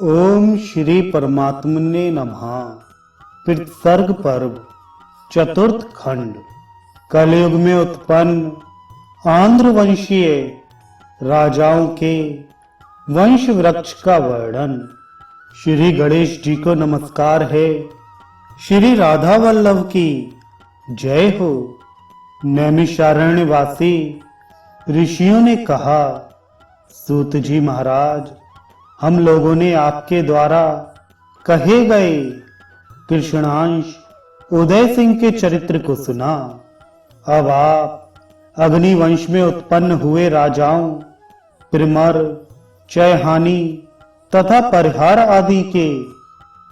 ओम श्री परमात्मने नमः। पितृसर्ग पर्व चतुर्थ खंड। कलयुग में उत्पन्न आंध्र वंशीय राजाओं के वंश वृक्ष का वर्णन। श्री गणेश जी को नमस्कार है। श्री राधा वल्लभ की जय हो। नैमिषारण्यवासी ऋषियों ने कहा, सूत जी महाराज, हम लोगों ने आपके द्वारा कहे गए कृष्णांश उदय सिंह के चरित्र को सुना। अब आप अग्निवंश में उत्पन्न हुए राजाओं पिरमर, चयहानी तथा परिहार आदि के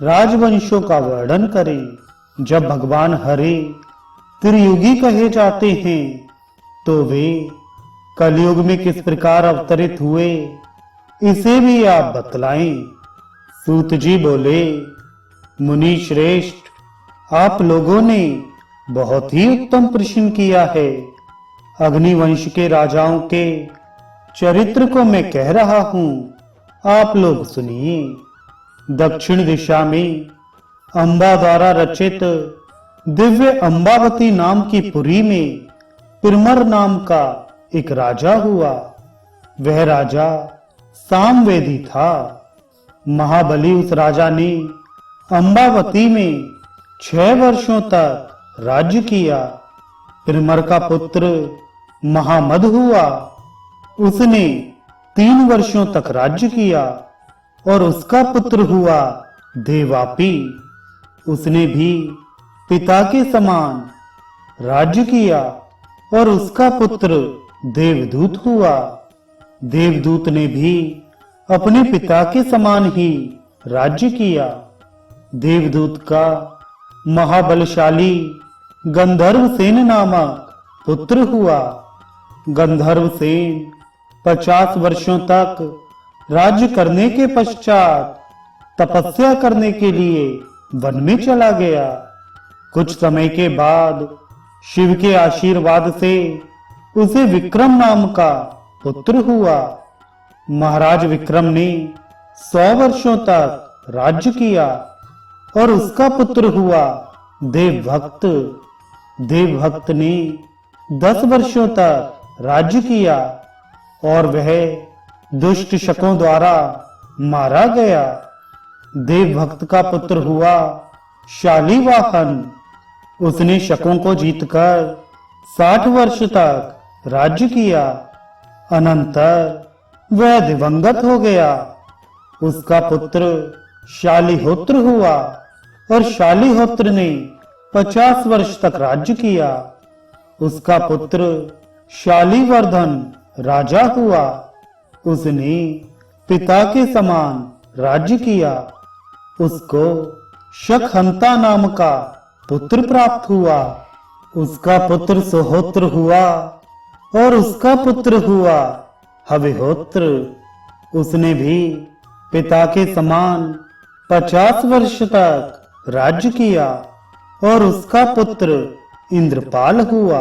राजवंशों का वर्णन करें। जब भगवान हरि त्रियुगी कहे जाते हैं तो वे कलयुग में किस प्रकार अवतरित हुए, इसे भी आप बतलाएं। सूत जी बोले, मुनि श्रेष्ठ, आप लोगों ने बहुत ही उत्तम प्रश्न किया है। अग्निवंश के राजाओं के चरित्र को मैं कह रहा हूं, आप लोग सुनिए। दक्षिण दिशा में अंबा द्वारा रचित दिव्य अंबावती नाम की पुरी में पिरमर नाम का एक राजा हुआ। वह राजा सामवेदी था। महाबली उस राजा ने अंबावती में 6 वर्षों तक राज्य किया। पिरमर का पुत्र महामद हुआ। उसने 3 वर्षों तक राज्य किया और उसका पुत्र हुआ देवापी। उसने भी पिता के समान राज्य किया और उसका पुत्र देवदूत हुआ। देवदूत ने भी अपने पिता के समान ही राज्य किया। देवदूत का महाबलशाली गंधर्वसेन नामक पुत्र हुआ। गंधर्वसेन 50 वर्षों तक राज्य करने के पश्चात तपस्या करने के लिए वन में चला गया। कुछ समय के बाद शिव के आशीर्वाद से उसे विक्रम नाम का पुत्र हुआ। महाराज विक्रम ने 100 वर्षों तक राज्य किया और उसका पुत्र हुआ देवभक्त। देवभक्त ने 10 वर्षों तक राज्य किया और वह दुष्ट शकों द्वारा मारा गया। देवभक्त का पुत्र हुआ शालीवाहन। उसने शकों को जीतकर 60 वर्ष तक राज्य किया। अनंतर वह दिवंगत हो गया। उसका पुत्र शालिहोत्र हुआ और शालिहोत्र ने 50 वर्ष तक राज्य किया। उसका पुत्र शालिवर्धन राजा हुआ। उसने पिता के समान राज्य किया। उसको शकहंता नाम का पुत्र प्राप्त हुआ। उसका पुत्र सुहोत्र हुआ और उसका पुत्र हुआ हविहोत्र। उसने भी पिता के समान 50 वर्ष तक राज्य किया और उसका पुत्र इंद्रपाल हुआ।